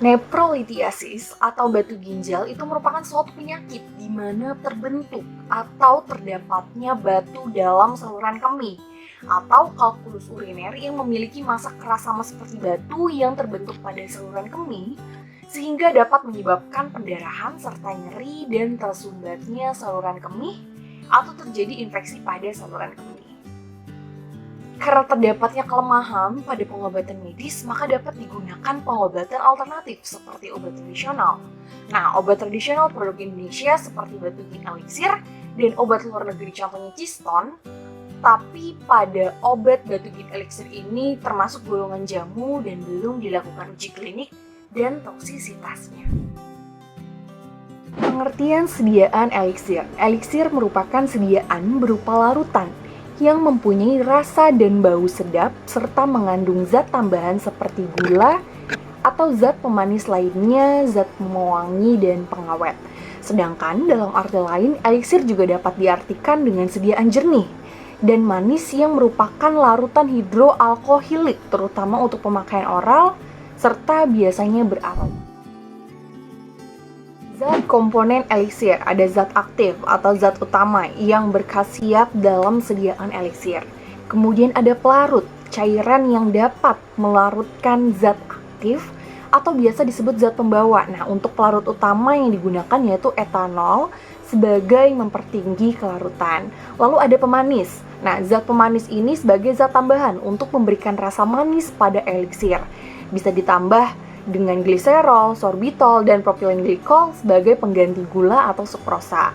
Nephrolytiasis atau batu ginjal itu merupakan suatu penyakit di mana terbentuk atau terdapatnya batu dalam saluran kemih atau kalkulus uriner yang memiliki massa keras sama seperti batu yang terbentuk pada saluran kemih sehingga dapat menyebabkan pendarahan serta nyeri dan tersumbatnya saluran kemih atau terjadi infeksi pada saluran kemih. Karena terdapatnya kelemahan pada pengobatan medis, maka dapat digunakan pengobatan alternatif seperti obat tradisional. Nah, obat tradisional produk Indonesia seperti batu gin elixir dan obat luar negeri contohnya Ciston. Tapi pada obat batu gin elixir ini termasuk golongan jamu dan belum dilakukan uji klinik dan toksisitasnya. Pengertian sediaan elixir. Elixir merupakan sediaan berupa larutan yang mempunyai rasa dan bau sedap serta mengandung zat tambahan seperti gula atau zat pemanis lainnya, zat pewangi dan pengawet. Sedangkan dalam arti lain, elixir juga dapat diartikan dengan sediaan jernih dan manis yang merupakan larutan hidroalkoholik terutama untuk pemakaian oral serta biasanya beraroma. Zat komponen elixir, ada zat aktif atau zat utama yang berkhasiat dalam sediaan elixir. Kemudian ada pelarut, cairan yang dapat melarutkan zat aktif atau biasa disebut zat pembawa. Nah, untuk pelarut utama yang digunakan yaitu etanol sebagai mempertinggi kelarutan. Lalu ada pemanis. Nah, zat pemanis ini sebagai zat tambahan untuk memberikan rasa manis pada elixir. Bisa ditambah dengan gliserol, sorbitol, dan propylenglikol sebagai pengganti gula atau sukrosa.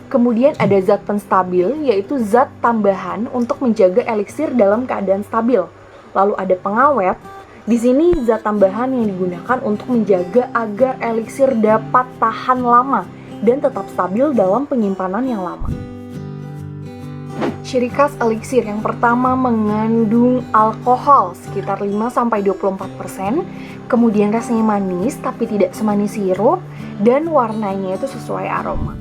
Kemudian ada zat penstabil, yaitu zat tambahan untuk menjaga elixir dalam keadaan stabil. Lalu ada pengawet. Di sini zat tambahan yang digunakan untuk menjaga agar elixir dapat tahan lama dan tetap stabil dalam penyimpanan yang lama. Ciri khas elixir yang pertama mengandung alkohol sekitar 5-24%, kemudian rasanya manis tapi tidak semanis sirup, dan warnanya itu sesuai aroma.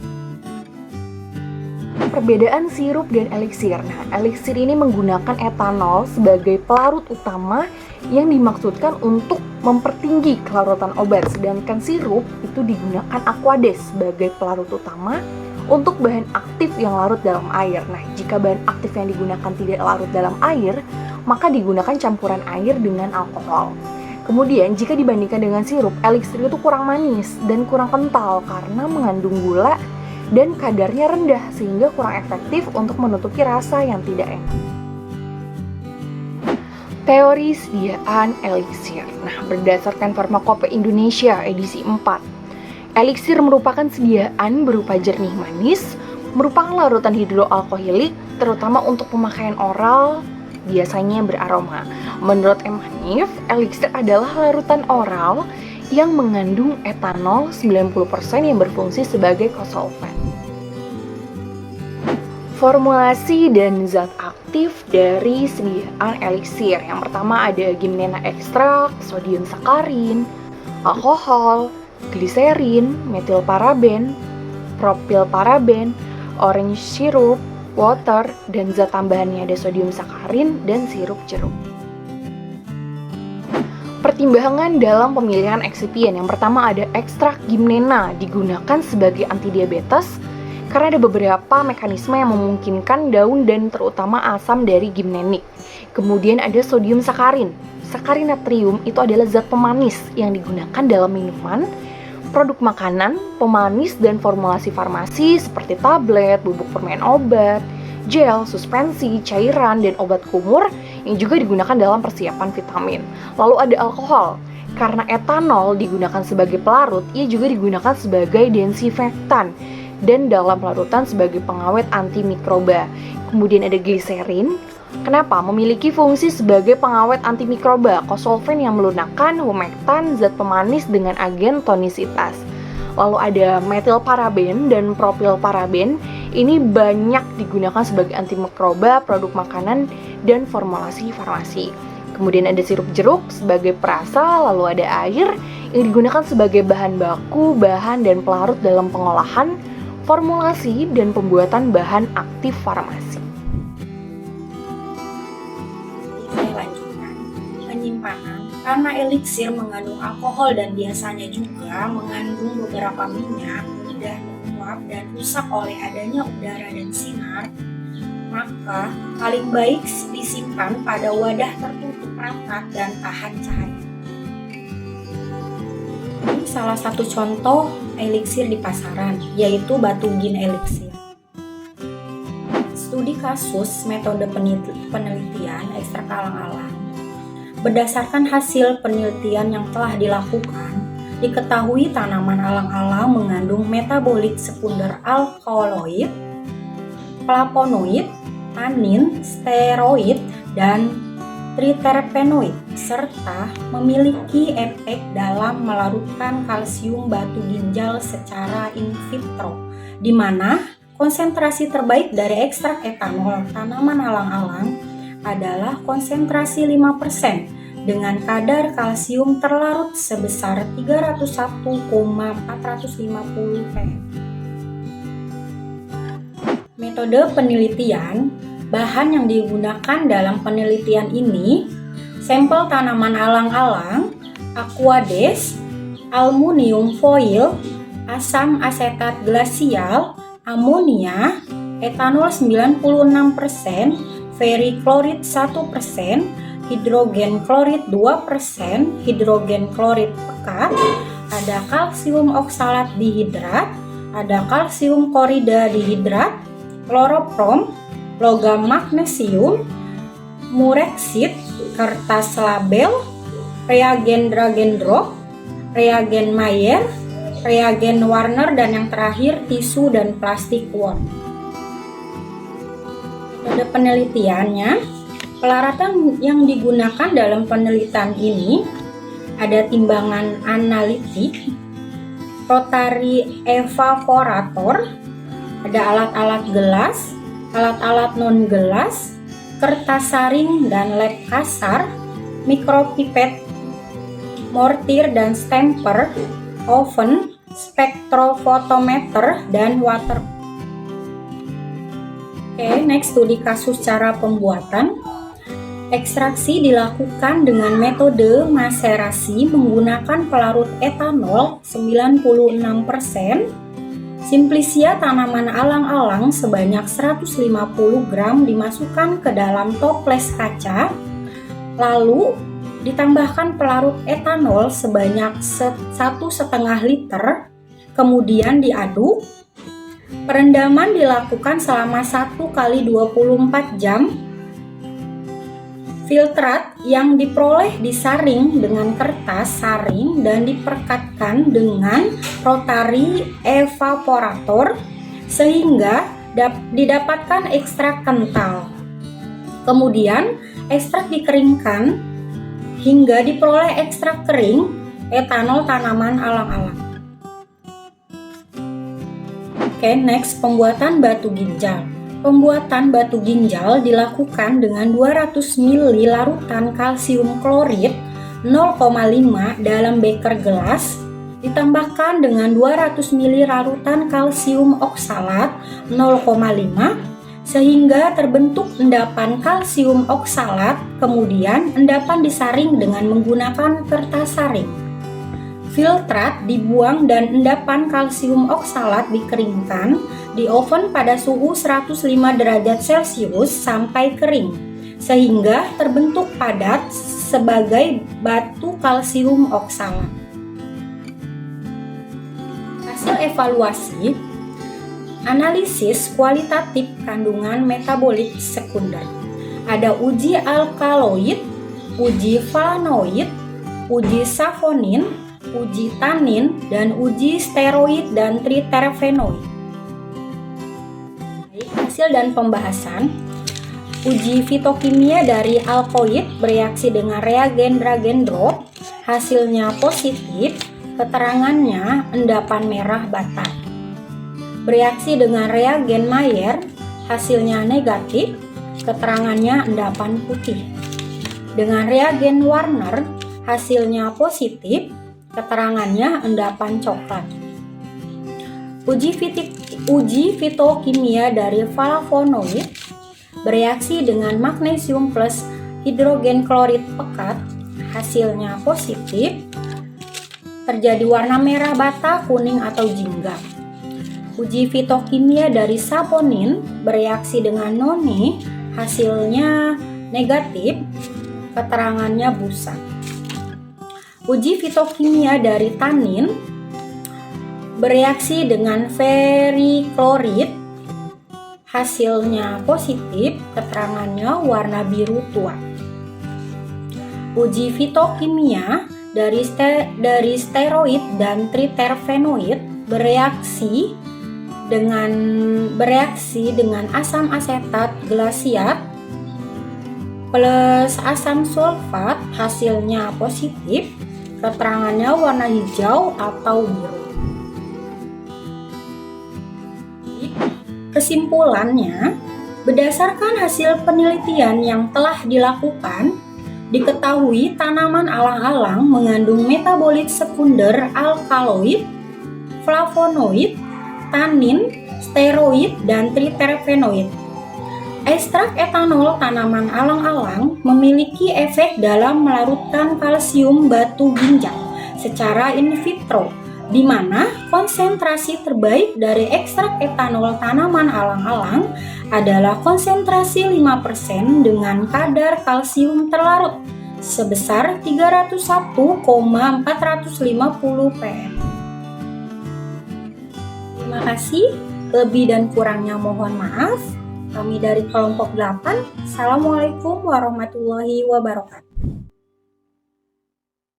Perbedaan sirup dan elixir. Nah, elixir ini menggunakan etanol sebagai pelarut utama yang dimaksudkan untuk mempertinggi kelarutan obat, sedangkan sirup itu digunakan aquades sebagai pelarut utama untuk bahan aktif yang larut dalam air. Nah, jika bahan aktif yang digunakan tidak larut dalam air, maka digunakan campuran air dengan alkohol. Kemudian, jika dibandingkan dengan sirup, elixir itu kurang manis dan kurang kental karena mengandung gula dan kadarnya rendah sehingga kurang efektif untuk menutupi rasa yang tidak enak. Teori sediaan elixir. Nah, berdasarkan Farmakope Indonesia edisi 4, elixir merupakan sediaan berupa jernih manis, merupakan larutan hidroalkoholik, terutama untuk pemakaian oral, biasanya beraroma. Menurut M. Hanif, elixir adalah larutan oral yang mengandung etanol 90% yang berfungsi sebagai kosolven. Formulasi dan zat aktif dari sediaan elixir. Yang pertama ada gimnena ekstrak, sodium sakarin, alkohol, gliserin, metilparaben, propylparaben, orange syrup, water, dan zat tambahannya ada sodium sakarin dan sirup jeruk. Pertimbangan dalam pemilihan eksipien. Yang pertama ada ekstrak gimnena digunakan sebagai antidiabetes karena ada beberapa mekanisme yang memungkinkan daun dan terutama asam dari gimnenik. Kemudian ada sodium sakarin. Sakarin natrium itu adalah zat pemanis yang digunakan dalam minuman, produk makanan, pemanis, dan formulasi farmasi seperti tablet, bubuk permen obat, gel, suspensi, cairan, dan obat kumur yang juga digunakan dalam persiapan vitamin. Lalu ada alkohol. Karena etanol digunakan sebagai pelarut, ia juga digunakan sebagai desinfektan dan dalam larutan sebagai pengawet antimikroba. Kemudian ada gliserin. Kenapa? Memiliki fungsi sebagai pengawet antimikroba, kosolven yang melunakkan, humektan, zat pemanis dengan agen tonisitas. Lalu ada metilparaben dan propylparaben. Ini banyak digunakan sebagai antimikroba, produk makanan, dan formulasi farmasi. Kemudian ada sirup jeruk sebagai perasa, lalu ada air yang digunakan sebagai bahan baku, bahan, dan pelarut dalam pengolahan, formulasi, dan pembuatan bahan aktif farmasi. Saya lanjutkan penyimpanan Karena eliksir mengandung alkohol dan biasanya juga mengandung beberapa minyak, mudah menguap dan rusak oleh adanya udara dan sinar, maka paling baik disimpan pada wadah tertutup rapat dan tahan cahaya. Ini salah satu contoh eliksir di pasaran, yaitu Batugin eliksir. Studi kasus metode penelitian ekstrak alang-alang. Berdasarkan hasil penelitian yang telah dilakukan, diketahui tanaman alang-alang mengandung metabolit sekunder alkaloid, flavonoid, tanin, steroid, dan triterpenoid, serta memiliki efek dalam melarutkan kalsium batu ginjal secara in vitro, di mana konsentrasi terbaik dari ekstrak etanol tanaman alang-alang adalah konsentrasi 5% dengan kadar kalsium terlarut sebesar 301,450 ppm. Metode penelitian, bahan yang digunakan dalam penelitian ini, sampel tanaman alang-alang, aquades, aluminium foil, asam asetat glasial, amonia, etanol 96%, ferriklorid 1%, hidrogen klorid 2%, hidrogen klorid pekat, ada kalsium oksalat dihidrat, ada kalsium klorida dihidrat, kloroprom, logam magnesium, mureksit, kertas label, reagen Dragendorf, reagen Mayer, reagen Warner, dan yang terakhir tisu dan plastik wand. Pada penelitiannya, peralatan yang digunakan dalam penelitian ini ada timbangan analitik, rotary evaporator, ada alat-alat gelas, alat-alat non-gelas, kertas saring dan lab kasar, mikropipet, mortir dan stamper, oven, spektrofotometer, dan water. Next studi kasus cara pembuatan. Ekstraksi dilakukan dengan metode maserasi menggunakan pelarut etanol 96%, simplisia tanaman alang-alang sebanyak 150 gram dimasukkan ke dalam toples kaca, lalu ditambahkan pelarut etanol sebanyak 1,5 liter, kemudian diaduk. Perendaman dilakukan selama 1 kali 24 jam. Filtrat yang diperoleh disaring dengan kertas saring dan diperkatkan dengan rotary evaporator sehingga didapatkan ekstrak kental. Kemudian ekstrak dikeringkan hingga diperoleh ekstrak kering etanol tanaman alang-alang. Next, pembuatan batu ginjal. Pembuatan batu ginjal dilakukan dengan 200 ml larutan kalsium klorid 0,5 dalam beker gelas, ditambahkan dengan 200 ml larutan kalsium oksalat 0,5 sehingga terbentuk endapan kalsium oksalat, kemudian endapan disaring dengan menggunakan kertas saring. Filtrat dibuang dan endapan kalsium oksalat dikeringkan di oven pada suhu 105 derajat Celcius sampai kering, sehingga terbentuk padat sebagai batu kalsium oksalat. Hasil evaluasi, analisis kualitatif kandungan metabolit sekunder. Ada uji alkaloid, uji flavonoid, uji saponin, uji tanin, dan uji steroid dan triterpenoid. Hasil dan pembahasan. Uji fitokimia dari alkoid bereaksi dengan reagen Dragendorf, hasilnya positif, keterangannya endapan merah bata. Bereaksi dengan reagen Mayer, hasilnya negatif, keterangannya endapan putih. Dengan reagen Warner, hasilnya positif, keterangannya endapan coklat. Uji fitokimia dari flavonoid bereaksi dengan magnesium plus hidrogen klorid pekat, hasilnya positif, terjadi warna merah bata, kuning atau jingga. Uji fitokimia dari saponin bereaksi dengan noni, hasilnya negatif, keterangannya busa. Uji fitokimia dari tanin bereaksi dengan ferriklorid, hasilnya positif, keterangannya warna biru tua. Uji fitokimia dari steroid dan triterpenoid bereaksi dengan asam asetat glasiat plus asam sulfat, hasilnya positif, keterangannya warna hijau atau biru. Kesimpulannya, berdasarkan hasil penelitian yang telah dilakukan, diketahui tanaman alang-alang mengandung metabolit sekunder alkaloid, flavonoid, tanin, steroid, dan triterpenoid. Ekstrak etanol tanaman alang-alang memiliki efek dalam melarutkan kalsium batu ginjal secara in vitro, di mana konsentrasi terbaik dari ekstrak etanol tanaman alang-alang adalah konsentrasi 5% dengan kadar kalsium terlarut sebesar 301,450 ppm. Terima kasih, lebih dan kurangnya mohon maaf. Kami dari kelompok 8, Assalamualaikum warahmatullahi wabarakatuh.